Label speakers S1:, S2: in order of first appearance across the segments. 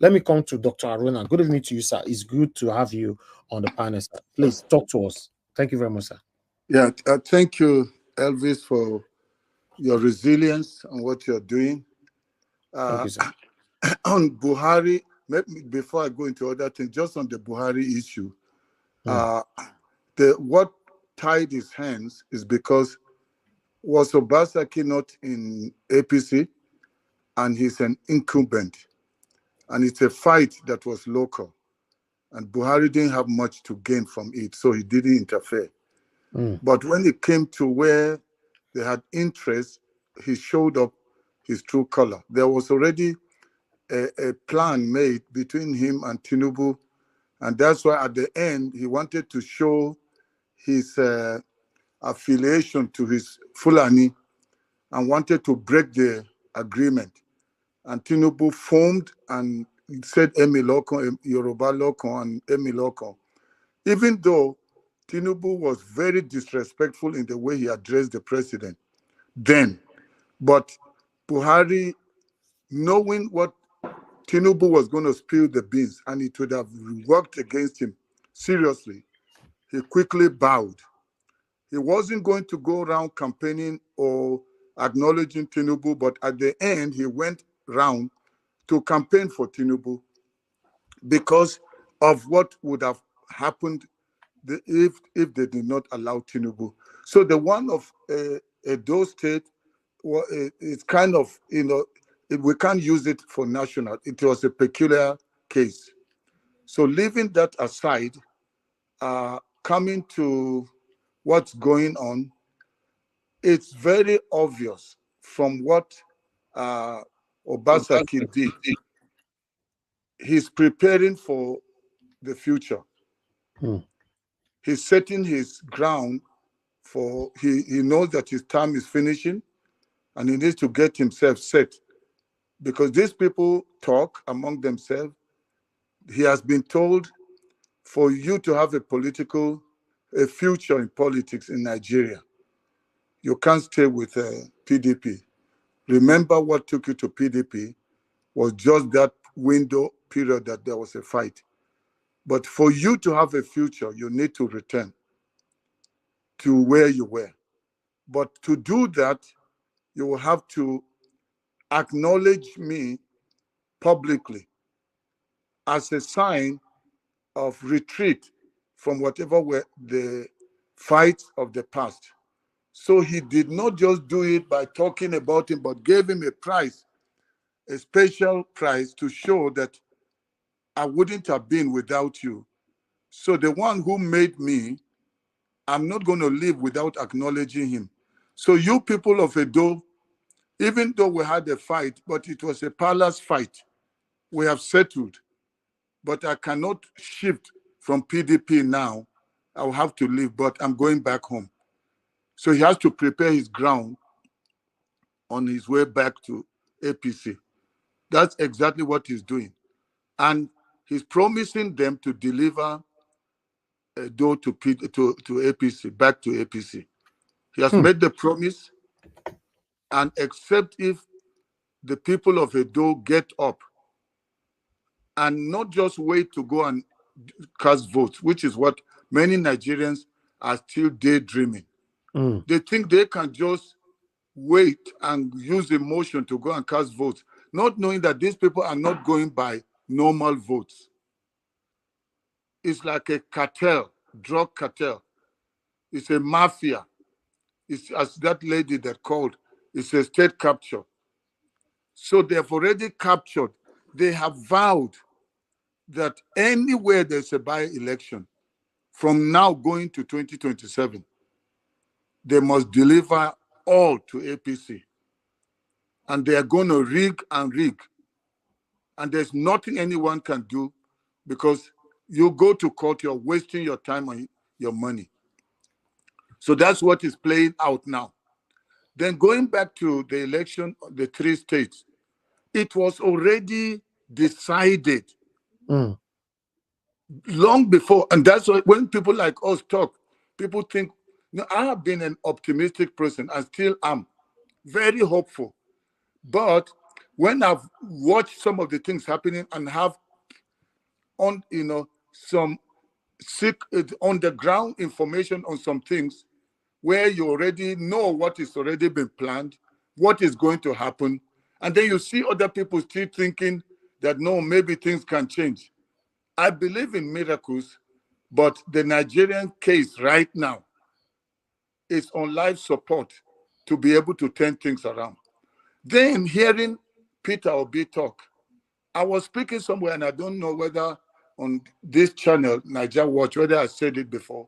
S1: Let me come to Dr. Haruna. Good evening to you, sir. It's good to have you on the panel, sir. Please talk to us. Thank you very much, sir.
S2: Yeah, thank you, Elvis, for your resilience and what you're doing.
S1: Thank you, sir.
S2: On Buhari, before I go into other things, just on the Buhari issue, what tied his hands is because was Obasaki not in APC, and he's an incumbent, and it's a fight that was local, and Buhari didn't have much to gain from it, so he didn't interfere. But when it came to where they had interest, he showed up his true color. There was already a plan made between him and Tinubu, and that's why at the end he wanted to show his affiliation to his Fulani and wanted to break the agreement. And Tinubu formed and said Emi Loko, Yoruba Loko, and Emi Loko. Even though Tinubu was very disrespectful in the way he addressed the president then, but Buhari, knowing what Tinubu was going to spill the beans and it would have worked against him seriously, he quickly bowed. He wasn't going to go around campaigning or acknowledging Tinubu, but at the end, he went round to campaign for Tinubu because of what would have happened if they did not allow Tinubu. So the one of Edo State, it's kind of, we can't use it for national. It was a peculiar case. So leaving that aside, coming to what's going on, it's very obvious from what Obasaki did. He's preparing for the future. He's setting his ground for, he knows that his time is finishing and he needs to get himself set. Because these people talk among themselves. He has been told, for you to have a future in politics in Nigeria, you can't stay with PDP. Remember what took you to PDP was just that window period that there was a fight. But for you to have a future, you need to return to where you were. But to do that, you will have to acknowledge me publicly as a sign of retreat from whatever were the fights of the past. So he did not just do it by talking about him, but gave him a prize, a special prize to show that I wouldn't have been without you. So the one who made me, I'm not going to live without acknowledging him. So you people of Edo, even though we had a fight, but it was a palace fight, we have settled. But I cannot shift from PDP now. I'll have to leave, but I'm going back home. So he has to prepare his ground on his way back to APC. That's exactly what he's doing. And he's promising them to deliver a door to APC, back to APC. He has made the promise, and except if the people of Edo get up and not just wait to go and cast votes, which is what many Nigerians are still daydreaming. They think they can just wait and use emotion to go and cast votes, not knowing that these people are not going by normal votes. It's like a cartel, drug cartel. It's a mafia. It's, as that lady that called, it's a state capture. So they have already captured. They have vowed that anywhere there's a by-election, from now going to 2027, they must deliver all to APC. And they are going to rig and rig. And there's nothing anyone can do because you go to court, you're wasting your time and your money. So that's what is playing out now. Then going back to the election of the 3 states, it was already decided long before. And that's why when people like us talk, people think, I have been an optimistic person. I still am very hopeful. But when I've watched some of the things happening and have on, some on the ground information on some things where you already know what is already been planned, what is going to happen, and then you see other people still thinking that no, maybe things can change. I believe in miracles, but the Nigerian case right now is on life support to be able to turn things around. Then hearing Peter Obi talk, I was speaking somewhere, and I don't know whether on this channel, NWATCH, whether I said it before.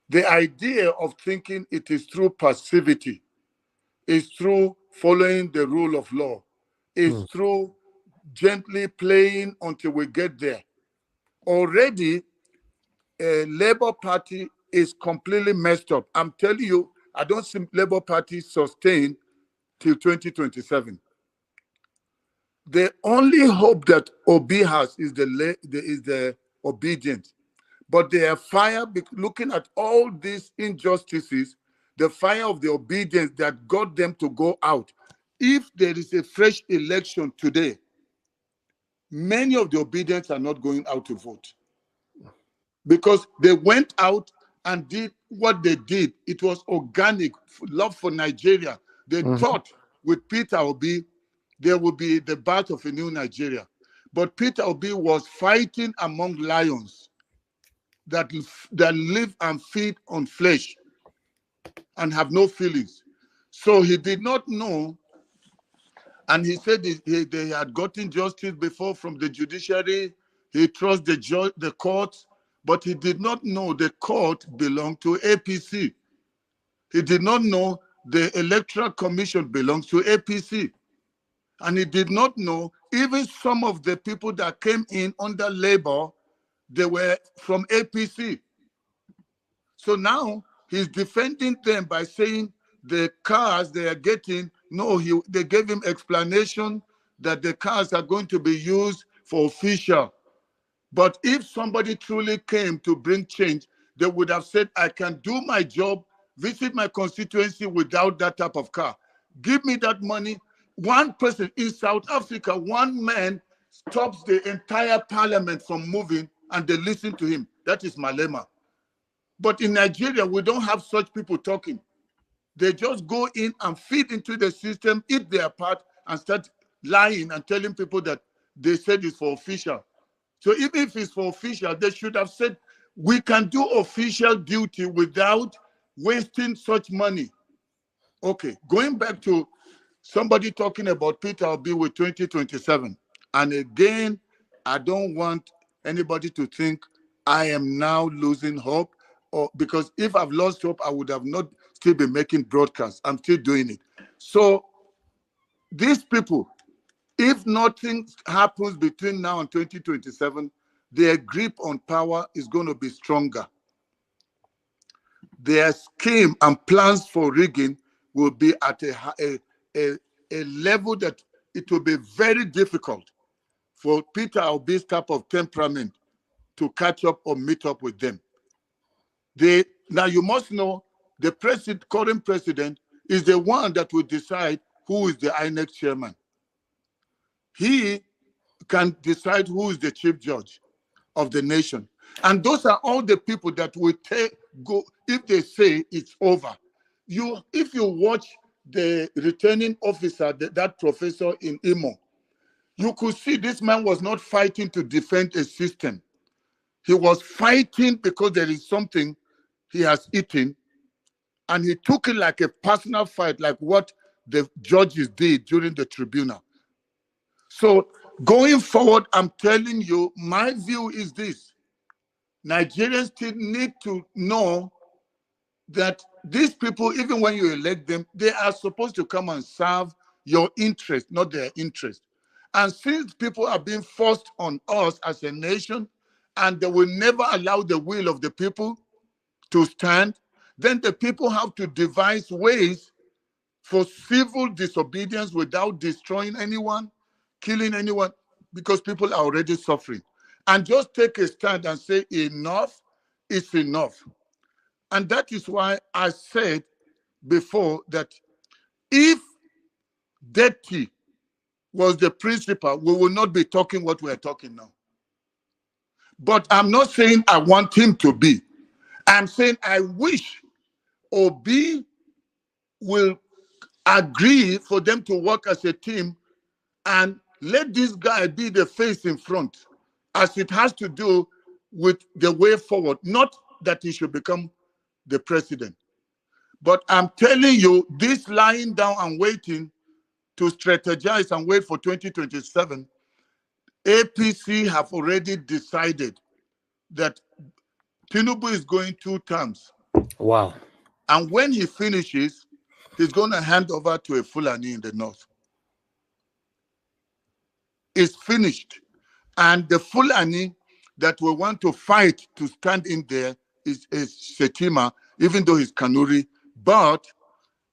S2: The idea of thinking it is through passivity, is through following the rule of law, is through gently playing until we get there. Already, a Labour Party is completely messed up. I'm telling you, I don't see Labour Party sustain till 2027. The only hope that Obi has is the obedience. But they are fire, looking at all these injustices, the fire of the obedience that got them to go out. If there is a fresh election today, many of the obedience are not going out to vote. Because they went out and did what they did. It was organic, love for Nigeria. They thought with Peter Obi, there would be the birth of a new Nigeria. But Peter Obi was fighting among lions that live and feed on flesh and have no feelings. So he did not know, and he said they had gotten justice before from the judiciary. He trusts the courts, but he did not know the court belonged to APC. He did not know the Electoral Commission belongs to APC. And he did not know even some of the people that came in under Labour, they were from APC. So now he's defending them by saying the cars they are getting, they gave him explanation that the cars are going to be used for official. But if somebody truly came to bring change, they would have said, I can do my job, visit my constituency without that type of car. Give me that money. One person in South Africa, one man stops the entire parliament from moving and they listen to him. That is Malema. But in Nigeria, we don't have such people talking. They just go in and feed into the system, eat their part, and start lying and telling people that they said it's for official. So even if it's for official, they should have said, we can do official duty without wasting such money. Okay, going back to somebody talking about Peter Obi with 2027. And again, I don't want anybody to think I am now losing hope, because if I've lost hope, I would have not still been making broadcasts. I'm still doing it. So these people, if nothing happens between now and 2027, their grip on power is going to be stronger. Their scheme and plans for rigging will be at a level that it will be very difficult for Peter Obi's type of temperament to catch up or meet up with them. Now you must know the current president is the one that will decide who is the INEC chairman. He can decide who is the chief judge of the nation. And those are all the people that will go if they say it's over. If you watch the returning officer, that professor in Imo, you could see this man was not fighting to defend a system. He was fighting because there is something he has eaten, and he took it like a personal fight, like what the judges did during the tribunal. So going forward, I'm telling you, my view is this. Nigerians still need to know that these people, even when you elect them, they are supposed to come and serve your interest, not their interest. And since people are being forced on us as a nation, and they will never allow the will of the people to stand, then the people have to devise ways for civil disobedience without destroying anyone, killing anyone, because people are already suffering. And just take a stand and say enough is enough. And that is why I said before that if dirty was the principal, we will not be talking what we are talking now. But I'm not saying I want him to be. I'm saying I wish OB will agree for them to work as a team and let this guy be the face in front, as it has to do with the way forward. Not that he should become the president. But I'm telling you, this lying down and waiting to strategize and wait for 2027, APC have already decided that Tinubu is going 2 terms.
S1: Wow.
S2: And when he finishes, he's going to hand over to a Fulani in the north. It's finished. And the Fulani that we want to fight to stand in there is Shetima, even though he's Kanuri. But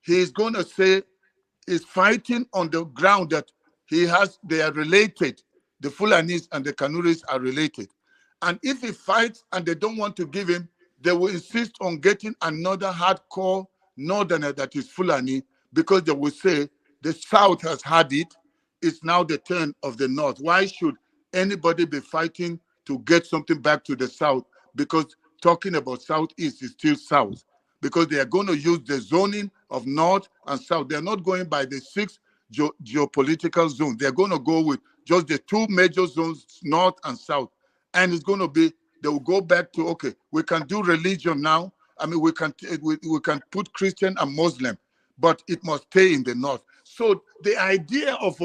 S2: he's going to say is fighting on the ground that they are related. The Fulanis and the Kanuris are related. And if he fights and they don't want to give him, they will insist on getting another hardcore northerner that is Fulani, because they will say the South has had it. It's now the turn of the North. Why should anybody be fighting to get something back to the South? Because talking about Southeast is still South. Because they are going to use the zoning of North and South. They're not going by the 6 geopolitical zones. They're going to go with just the 2 major zones, North and South. And it's going to be, they will go back to, okay, we can do religion now. I mean, we can put Christian and Muslim, but it must stay in the North. So the idea of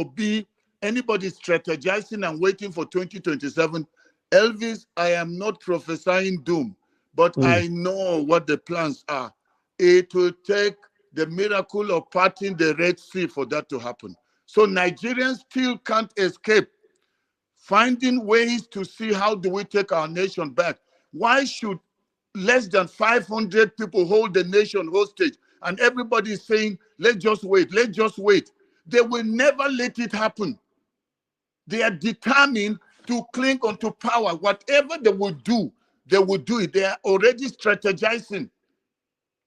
S2: anybody strategizing and waiting for 2027, Elvis, I am not prophesying doom, but I know what the plans are. It will take the miracle of parting the Red Sea for that to happen. So Nigerians still can't escape finding ways to see how do we take our nation back. Why should less than 500 people hold the nation hostage and everybody is saying, let's just wait, let's just wait? They will never let it happen. They are determined to cling onto power. Whatever they will do it. They are already strategizing.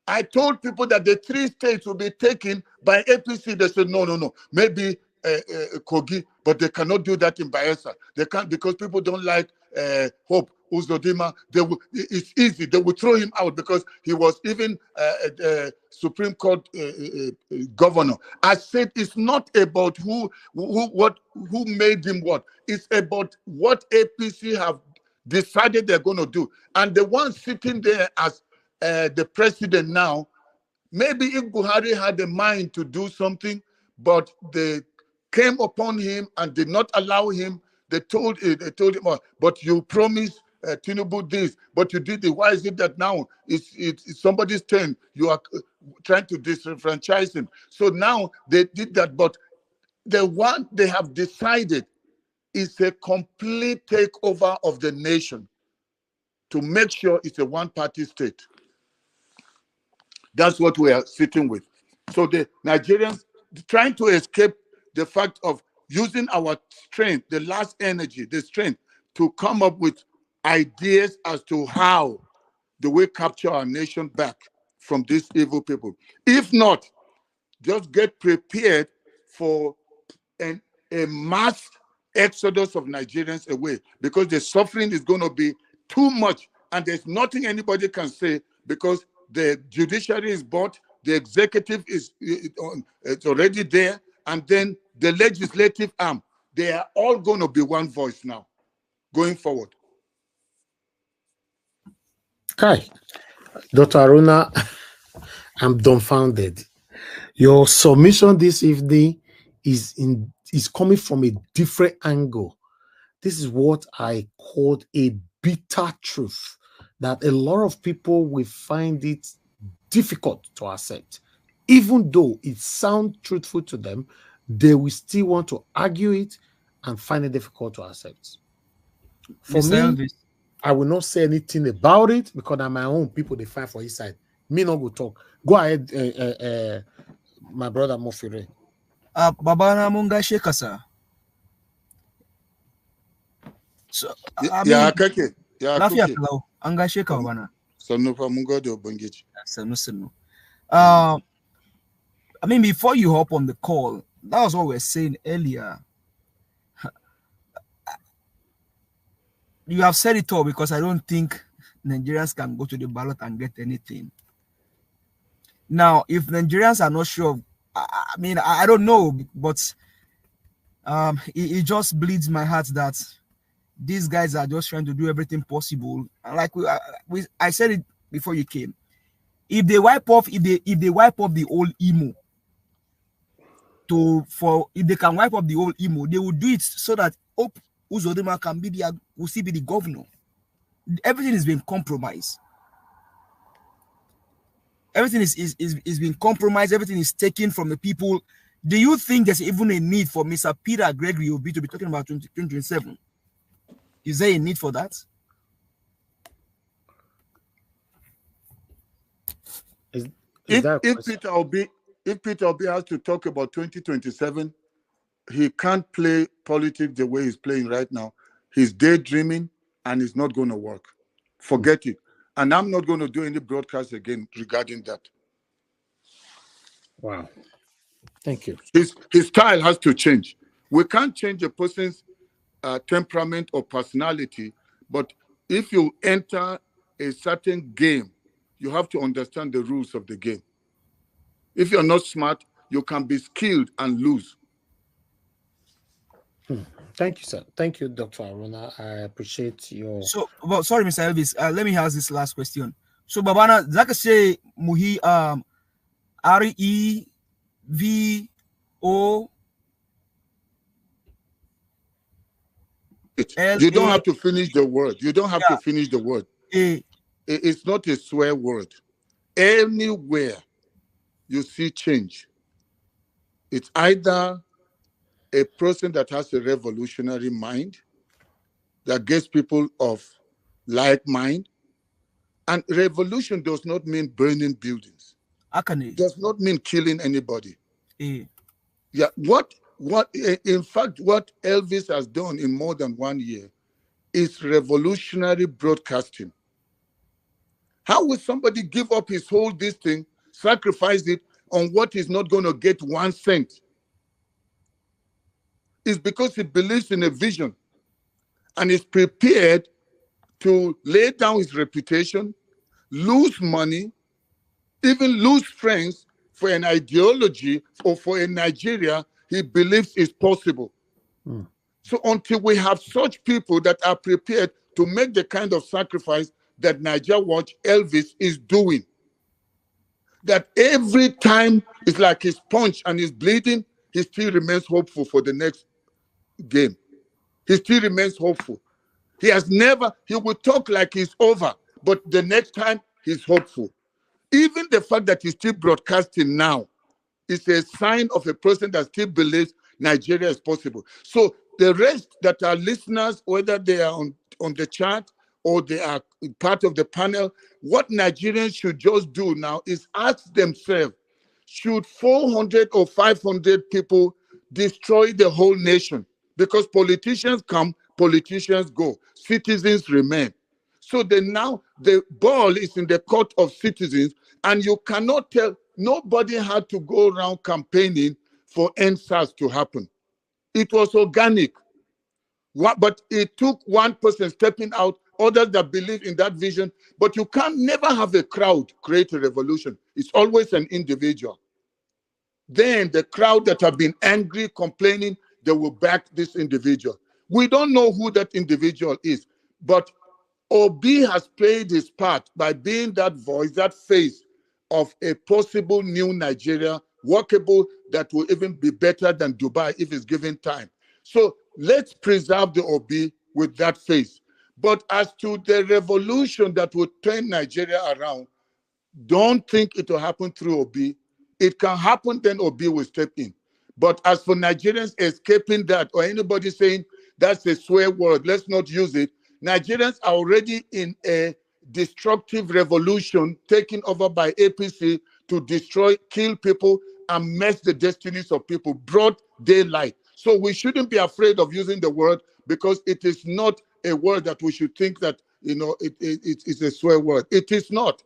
S2: I told people that the 3 states will be taken by APC. They said, no. Maybe Kogi, but they cannot do that in Bayelsa. They can't, because people don't like Hope Uzodinma. It's easy. They will throw him out because he was even Supreme Court governor. I said it's not about who made him what. It's about what APC have decided they're going to do. And the one sitting there as the president now, maybe if Buhari had a mind to do something, but they came upon him and did not allow him. They told him, but you promised Tinubu this, but you did it. Why is it that now it's somebody's turn? You are trying to disenfranchise him. So now they did that, but the one they have decided is a complete takeover of the nation to make sure it's a one-party state. That's what we are sitting with. So the Nigerians trying to escape the fact of using our strength, the last energy, the strength, to come up with ideas as to how do we capture our nation back from these evil people. If not, just get prepared for a mass exodus of Nigerians away, because the suffering is going to be too much, and there's nothing anybody can say, because the judiciary is bought, the executive is it's already there, and then the legislative arm, they are all going to be one voice now, going forward.
S1: Hi, Dr. Haruna, I'm dumbfounded. Your submission this evening is coming from a different angle. This is what I called a bitter truth, that a lot of people will find it difficult to accept. Even though it sounds truthful to them, they will still want to argue it and find it difficult to accept. For me, Elvis, I will not say anything about it, because I'm my own people, they fight for his side. Me not go talk. Go ahead, my brother Mofire.
S3: Babana munga shekasa. So
S2: yeah, kake. Yeah,
S3: lafiya kalau an gashe ka bana.
S2: Sannu fa mun gode ubangiji.
S3: Sannu. I mean, before you hop on the call, that was what we were saying earlier. you have said it all, because I don't think Nigerians can go to the ballot and get anything. Now, if Nigerians are not sure, I mean, I don't know, but it just bleeds my heart that these guys are just trying to do everything possible. And like I said it before you came, if they wipe off the old emo, if they can wipe up the old emo, they will do it so that Hope Uzodinma can will still be the governor. Everything is being compromised. Everything is being compromised. Everything is taken from the people. Do you think there's even a need for Mr. Peter Gregory Obi to be talking about 2027? Is there a need for that?
S2: If Peter Obi has to talk about 2027, he can't play politics the way he's playing right now. He's daydreaming and it's not going to work. Forget it. And I'm not going to do any broadcast again regarding that.
S1: Wow. Thank you.
S2: His style has to change. We can't change a person's temperament or personality, but if you enter a certain game, you have to understand the rules of the game. If you're not smart, you can be skilled and lose.
S1: Thank you, sir. Thank you, Dr. Haruna. I appreciate your...
S3: So, well, sorry, Mr. Elvis. Let me ask this last question. So, Babana, zaka say muhi REVO.
S2: You don't have to finish the word. You don't have to finish the word. It's not a swear word. Anywhere you see change, it's either a person that has a revolutionary mind that gets people of like mind. And revolution does not mean burning buildings. Does not mean killing anybody. Yeah, in fact, what Elvis has done in more than 1 year is revolutionary broadcasting. How will somebody give up his whole this thing, sacrifice it on what is not going to get 1 cent? It's because he believes in a vision and is prepared to lay down his reputation, lose money, even lose friends for an ideology or for a Nigeria he believes is possible. So until we have such people that are prepared to make the kind of sacrifice that NWATCH Elvis is doing, that every time it's like he's punched and he's bleeding, he still remains hopeful for the next game. He still remains hopeful. He will talk like he's over, but the next time he's hopeful. Even the fact that he's still broadcasting now is a sign of a person that still believes Nigeria is possible. So the rest that are listeners, whether they are on the chat or they are part of the panel, what Nigerians should just do now is ask themselves, should 400 or 500 people destroy the whole nation? Because politicians come, politicians go, citizens remain. So now the ball is in the court of citizens, and you cannot tell, nobody had to go around campaigning for NSAS to happen. It was organic. But it took one person stepping out, others that believe in that vision. But you can never have a crowd create a revolution. It's always an individual. Then the crowd that have been angry, complaining, they will back this individual. We don't know who that individual is, but Obi has played his part by being that voice, that face of a possible new Nigeria, workable, that will even be better than Dubai if it's given time. So let's preserve the Obi with that face. But as to the revolution that would turn Nigeria around, don't think it will happen through Obi. It can happen, then Obi will step in. But as for Nigerians escaping that, or anybody saying that's a swear word, let's not use it. Nigerians are already in a destructive revolution taken over by APC to destroy, kill people, and mess the destinies of people, broad daylight. So we shouldn't be afraid of using the word, because it is not a word that we should think that, it's a swear word. It is not.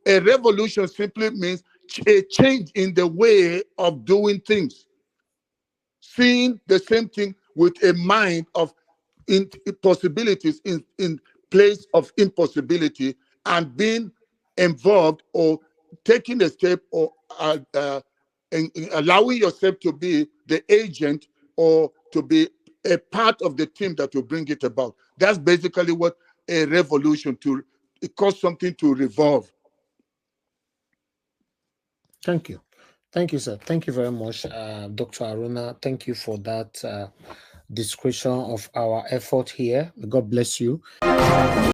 S2: A revolution simply means a change in the way of doing things. Seeing the same thing with a mind of in possibilities in place of impossibility, and being involved or taking a step or in allowing yourself to be the agent or to be a part of the team that will bring it about. That's basically what a revolution it cause something to revolve.
S1: Thank you. Thank you, sir. Thank you very much, Dr. Haruna. Thank you for that description of our effort here. God bless you.